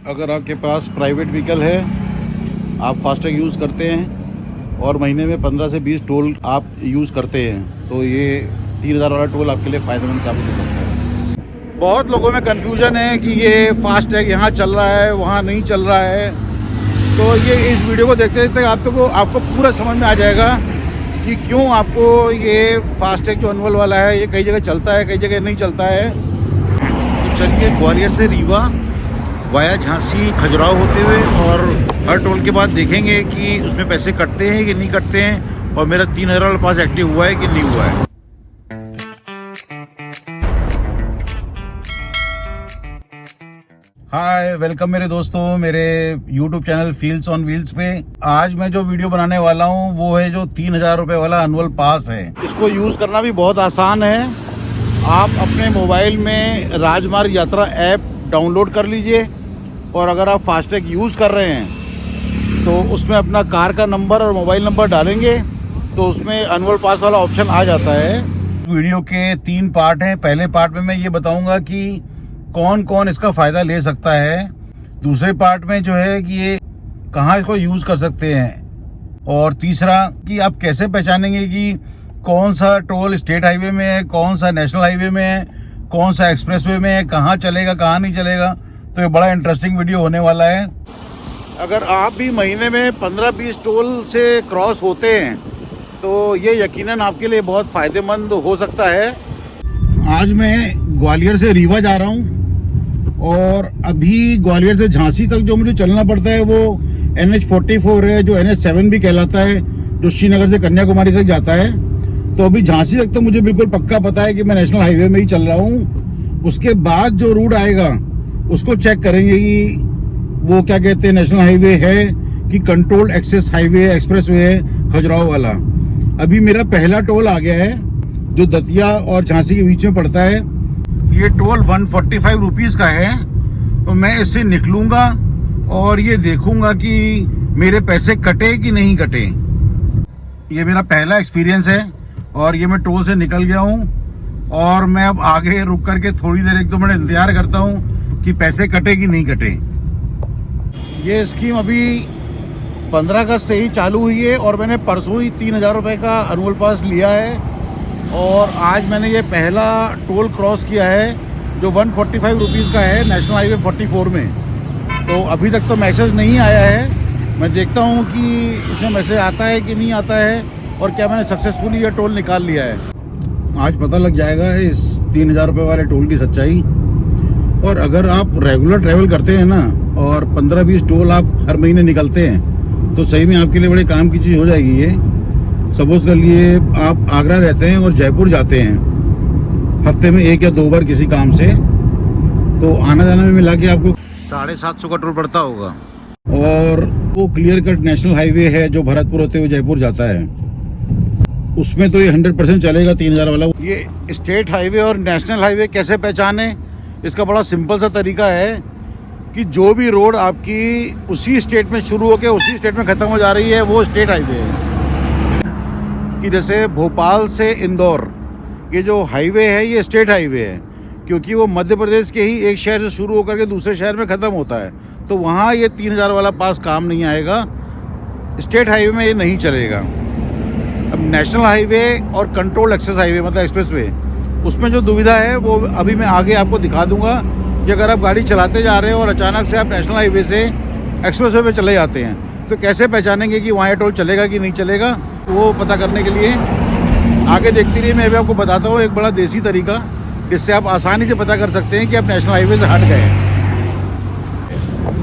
अगर आपके पास private vehicle है, आप फास्टैग यूज़ करते हैं और महीने में 15 से 20 टोल आप यूज़ करते हैं, तो ये 3000 वाला टोल आपके लिए फ़ायदेमंद साबित हो सकता है। बहुत लोगों में कन्फ्यूजन है कि ये फास्टैग यहाँ चल रहा है, वहाँ नहीं चल रहा है। तो ये इस वीडियो को देखते देखते आपको पूरा समझ में आ जाएगा कि क्यों आपको ये फास्टैग जो एनुअल वाला है ये कई जगह चलता है, कई जगह नहीं चलता है। तो चलिए ग्वालियर से रीवा वाया झांसी खजुराहो होते हुए और हर टोल के बाद देखेंगे कि उसमें पैसे कटते हैं कि नहीं कटते हैं और मेरा 3000 वाला पास एक्टिव हुआ है कि नहीं हुआ है। हाय, वेलकम मेरे दोस्तों मेरे YouTube channel feels on wheels पे। आज मैं जो वीडियो बनाने वाला हूँ वो है जो 3000 रुपये वाला एनुअल पास है। इसको यूज़ करना भी बहुत आसान है। आप अपने मोबाइल में राजमार्ग यात्रा ऐप डाउनलोड कर लीजिए और अगर आप फास्टैग यूज़ कर रहे हैं तो उसमें अपना कार का नंबर और मोबाइल नंबर डालेंगे तो उसमें एनुअल पास वाला ऑप्शन आ जाता है। वीडियो के 3 पार्ट हैं। पहले पार्ट में मैं ये बताऊंगा कि कौन कौन इसका फ़ायदा ले सकता है। दूसरे पार्ट में जो है कि ये कहाँ इसको यूज़ कर सकते हैं, और तीसरा कि आप कैसे पहचानेंगे कि कौन सा टोल स्टेट हाईवे में है, कौन सा नेशनल हाईवे में है, कौन सा एक्सप्रेसवे में है, कहाँ चलेगा कहाँ नहीं चलेगा। तो ये बड़ा इंटरेस्टिंग वीडियो होने वाला है। अगर आप भी महीने में 15-20 टोल से क्रॉस होते हैं तो ये यकीनन आपके लिए बहुत फ़ायदेमंद हो सकता है। आज मैं ग्वालियर से रीवा जा रहा हूँ और अभी ग्वालियर से झांसी तक जो मुझे चलना पड़ता है वो NH44 है, जो NH7 भी कहलाता है, जो श्रीनगर से कन्याकुमारी तक जाता है। तो अभी झांसी तक तो मुझे बिल्कुल पक्का पता है कि मैं नेशनल हाईवे में ही चल रहा हूँ। उसके बाद जो रूट आएगा उसको चेक करेंगे कि वो क्या कहते हैं, नेशनल हाईवे है कि कंट्रोल्ड एक्सेस हाईवे एक्सप्रेसवे है खजुराहो वाला। अभी मेरा पहला टोल आ गया है जो दतिया और झांसी के बीच में पड़ता है। ये टोल 145 रुपीज़ का है। तो मैं इससे निकलूंगा और ये देखूंगा कि मेरे पैसे कटे कि नहीं कटे। ये मेरा पहला एक्सपीरियंस है और ये मैं टोल से निकल गया हूँ और मैं अब आगे रुक करके थोड़ी देर 1-2 मिनट इंतजार करता हूँ कि पैसे कटे कि नहीं कटे। ये स्कीम अभी 15 अगस्त से ही चालू हुई है और मैंने परसों ही 3000 रुपये का एनुअल पास लिया है और आज मैंने ये पहला टोल क्रॉस किया है जो 145 रुपीज़ का है नेशनल हाईवे 44 में। तो अभी तक तो मैसेज नहीं आया है। मैं देखता हूँ कि इसमें मैसेज आता है कि नहीं आता है और क्या मैंने सक्सेसफुली ये टोल निकाल लिया है। आज पता लग जाएगा इस 3000 रुपये वाले टोल की सच्चाई। और अगर आप रेगुलर ट्रैवल करते हैं ना और 15-20 टोल आप हर महीने निकलते हैं तो सही में आपके लिए बड़े काम की चीज़ हो जाएगी ये। सपोज कर लिए आप आगरा रहते हैं और जयपुर जाते हैं हफ्ते में 1 या 2 बार किसी काम से, तो आना जाना में मिला के आपको 750 का टोल पड़ता होगा। और वो क्लियर कट नेशनल हाईवे है जो भरतपुर होते हुए जयपुर जाता है, उसमें तो ये 100% चलेगा 3000 वाला। ये स्टेट हाईवे और नेशनल हाईवे कैसे पहचाने, इसका बड़ा सिंपल सा तरीका है कि जो भी रोड आपकी उसी स्टेट में शुरू होकर उसी स्टेट में ख़त्म हो जा रही है वो स्टेट हाईवे है। कि जैसे भोपाल से इंदौर ये जो हाईवे है ये स्टेट हाईवे है क्योंकि वो मध्य प्रदेश के ही एक शहर से शुरू होकर के दूसरे शहर में ख़त्म होता है। तो वहाँ ये 3000 वाला पास काम नहीं आएगा, स्टेट हाईवे में ये नहीं चलेगा। अब नेशनल हाईवे और कंट्रोल एक्सेस हाईवे मतलब एक्सप्रेसवे, उसमें जो दुविधा है वो अभी मैं आगे आपको दिखा दूंगा कि अगर आप गाड़ी चलाते जा रहे हो और अचानक से आप नेशनल हाईवे से एक्सप्रेसवे पे चले जाते हैं तो कैसे पहचानेंगे कि वहाँ टोल चलेगा कि नहीं चलेगा। वो पता करने के लिए आगे देखते रहिए। मैं भी आपको बताता हूँ एक बड़ा देसी तरीका जिससे आप आसानी से पता कर सकते हैं कि आप नेशनल हाईवे से हट गए हैं।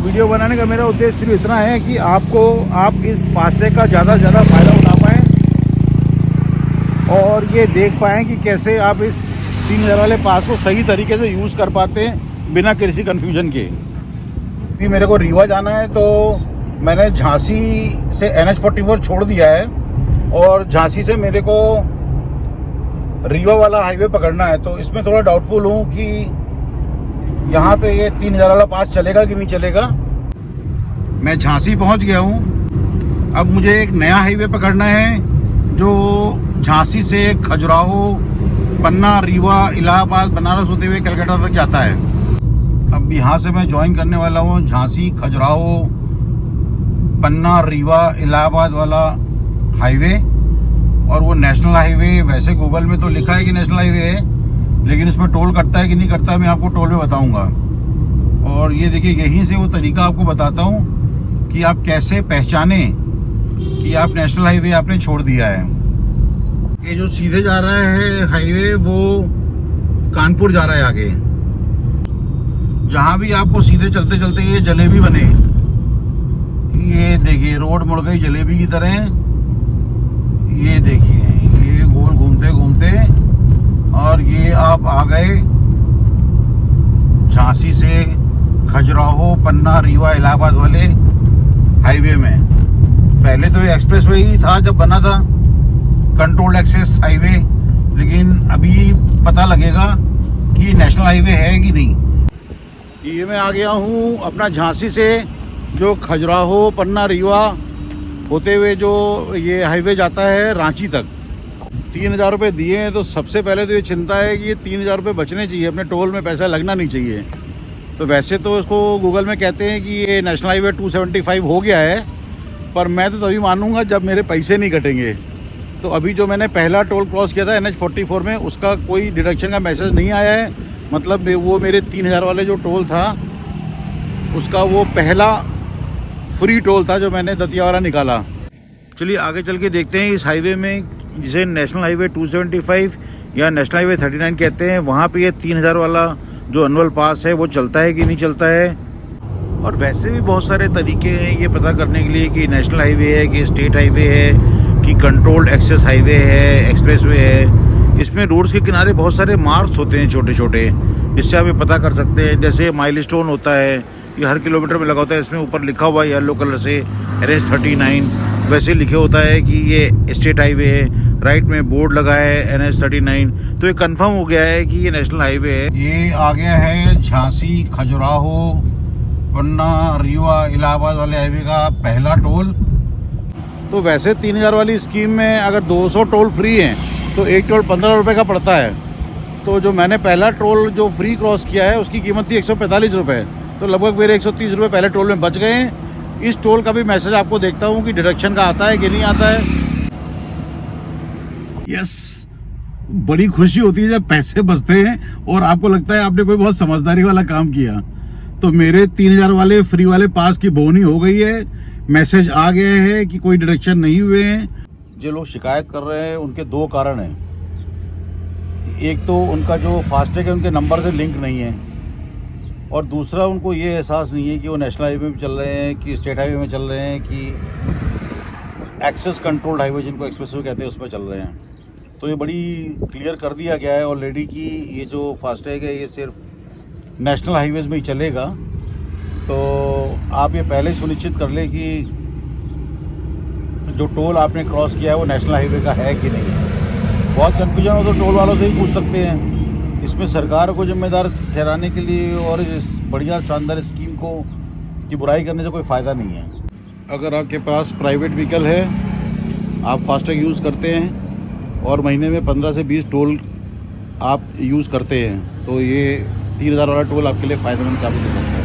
वीडियो बनाने का मेरा उद्देश्य सिर्फ इतना है कि आप इस फास्टैग का ज़्यादा से ज़्यादा फ़ायदा उठा पाएँ और ये देख पाएँ कि कैसे आप इस 3000 वाले पास को सही तरीके से यूज़ कर पाते हैं बिना किसी कन्फ्यूजन के। अभी मेरे को रीवा जाना है तो मैंने झांसी से NH44 छोड़ दिया है और झांसी से मेरे को रीवा वाला हाईवे पकड़ना है। तो इसमें थोड़ा डाउटफुल हूँ कि यहाँ पे ये 3000 वाला पास चलेगा कि नहीं चलेगा। मैं झांसी पहुँच गया हूँ। अब मुझे एक नया हाईवे पकड़ना है जो झांसी से खजुराहो, पन्ना, रीवा, इलाहाबाद, बनारस होते हुए कलकत्ता तक जाता है। अब यहाँ से मैं ज्वाइन करने वाला हूँ झांसी खजुराहो पन्ना रीवा इलाहाबाद वाला हाईवे। और वो नेशनल हाईवे, वैसे गूगल में तो लिखा है कि नेशनल हाईवे है, लेकिन इसमें टोल कटता है कि नहीं कटता मैं आपको टोल में बताऊंगा। और ये देखिए, यहीं से वो तरीका आपको बताता हूँ कि आप कैसे पहचाने कि आप नेशनल हाईवे आपने छोड़ दिया है। ये जो सीधे जा रहा है हाईवे वो कानपुर जा रहा है आगे। जहाँ भी आपको सीधे चलते चलते ये जलेबी बने, ये देखिए रोड मुड़ गई जलेबी की तरह। ये देखिए ये गोल घूमते घूमते और ये आप आ गए झांसी से खजुराहो पन्ना रीवा इलाहाबाद वाले हाईवे में। पहले तो ये एक्सप्रेस वे ही था जब बना था, कंट्रोल्ड एक्सेस हाईवे, लेकिन अभी पता लगेगा कि नेशनल हाईवे है कि नहीं। ये मैं आ गया हूँ अपना झांसी से जो खजुराहो पन्ना रीवा होते हुए जो ये हाईवे जाता है रांची तक। 3,000 रुपये दिए हैं, तो सबसे पहले तो ये चिंता है कि ये 3,000 रुपये बचने चाहिए, अपने टोल में पैसा लगना नहीं चाहिए। तो वैसे तो इसको गूगल में कहते हैं कि ये नेशनल हाईवे 275 हो गया है, पर मैं तो तभी मानूंगा जब मेरे पैसे नहीं कटेंगे। तो अभी जो मैंने पहला टोल क्रॉस किया था NH 44 में, उसका कोई डिडक्शन का मैसेज नहीं आया है। मतलब वो मेरे 3,000 वाले जो टोल था उसका वो पहला फ्री टोल था जो मैंने दतिया वाला निकाला। चलिए आगे चल के देखते हैं इस हाईवे में, जिसे नेशनल हाईवे 275 या नेशनल हाईवे 39 कहते हैं, वहाँ पे ये 3,000 वाला जो एनुअल पास है वो चलता है कि नहीं चलता है। और वैसे भी बहुत सारे तरीके हैं ये पता करने के लिए कि नेशनल हाईवे है कि स्टेट हाईवे है कि कंट्रोल्ड एक्सेस हाईवे है, एक्सप्रेस वे है। इसमें रोड्स के किनारे बहुत सारे मार्क्स होते हैं छोटे छोटे, जिससे आप ये पता कर सकते हैं। जैसे माइलस्टोन होता है, ये हर किलोमीटर में लगा होता है, इसमें ऊपर लिखा हुआ है येलो कलर से NH 39। वैसे लिखे होता है कि ये स्टेट हाईवे है, राइट में बोर्ड लगा है NH 39, तो ये कंफर्म हो गया है कि ये नेशनल हाईवे है। ये आ गया है झांसी खजुराहो पन्ना रीवा इलाहाबाद वाले हाईवे का पहला टोल। तो वैसे 3,000 वाली स्कीम में अगर 200 टोल फ्री हैं तो एक टोल 15 रुपये का पड़ता है। तो जो मैंने पहला टोल जो फ्री क्रॉस किया है उसकी कीमत थी 145 रुपये, तो लगभग मेरे 130 रुपये पहले टोल में बच गए हैं। इस टोल का भी मैसेज आपको देखता हूँ कि डिडक्शन का आता है कि नहीं आता है। यस, बड़ी खुशी होती है जब पैसे बचते हैं और आपको लगता है आपने कोई बहुत समझदारी वाला काम किया। तो मेरे 3,000 वाले फ्री वाले पास की बोनी हो गई है, मैसेज आ गया है कि कोई डिडक्शन नहीं हुए हैं। जो लोग शिकायत कर रहे हैं उनके दो कारण हैं। एक तो उनका जो फास्टैग है उनके नंबर से लिंक नहीं है, और दूसरा उनको ये एहसास नहीं है कि वो नेशनल हाईवे में चल रहे हैं कि स्टेट हाईवे में चल रहे हैं कि एक्सेस कंट्रोल्ड हाईवे जिनको एक्सप्रेस वे कहते हैं उसमें चल रहे हैं। तो ये बड़ी क्लियर कर दिया गया है ऑलरेडी कि ये जो फास्टैग है ये सिर्फ नेशनल हाईवेज़ में ही चलेगा। तो आप ये पहले सुनिश्चित कर लें कि जो टोल आपने क्रॉस किया है वो नेशनल हाईवे का है कि नहीं। बहुत कन्फ्यूजन हो तो टोल वालों से ही पूछ सकते हैं। इसमें सरकार को जिम्मेदार ठहराने के लिए और इस बढ़िया शानदार स्कीम को की बुराई करने से कोई फ़ायदा नहीं है। अगर आपके पास प्राइवेट व्हीकल है, आप फास्टैग यूज़ करते हैं और महीने में 15 से 20 टोल आप यूज़ करते हैं, तो ये 3,000 वाला टोल आपके लिए फ़ायदेमंद साबित हो सकता है।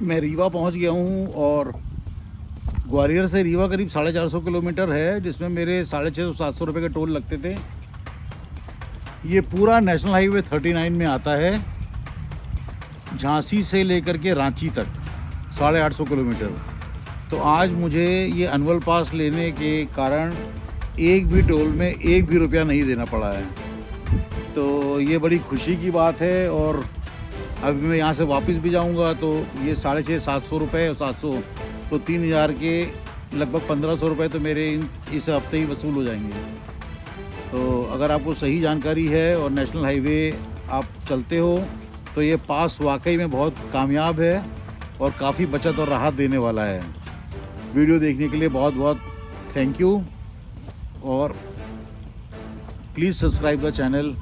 मैं रीवा पहुंच गया हूं और ग्वालियर से रीवा करीब 450 किलोमीटर है, जिसमें मेरे 650-700 रुपये के टोल लगते थे। ये पूरा नेशनल हाईवे 39 में आता है, झांसी से लेकर के रांची तक 850 किलोमीटर। तो आज मुझे ये एनुअल पास लेने के कारण एक भी टोल में एक भी रुपया नहीं देना पड़ा है। तो ये बड़ी खुशी की बात है। और अभी मैं यहाँ से वापस भी जाऊँगा तो ये 650-700 रुपये और 700 तो 3,000 के लगभग 1,500 रुपये तो मेरे इस हफ्ते ही वसूल हो जाएंगे। तो अगर आपको सही जानकारी है और नेशनल हाईवे आप चलते हो तो ये पास वाकई में बहुत कामयाब है और काफ़ी बचत और राहत देने वाला है। वीडियो देखने के लिए बहुत बहुत थैंक यू, और प्लीज़ सब्सक्राइब द चैनल।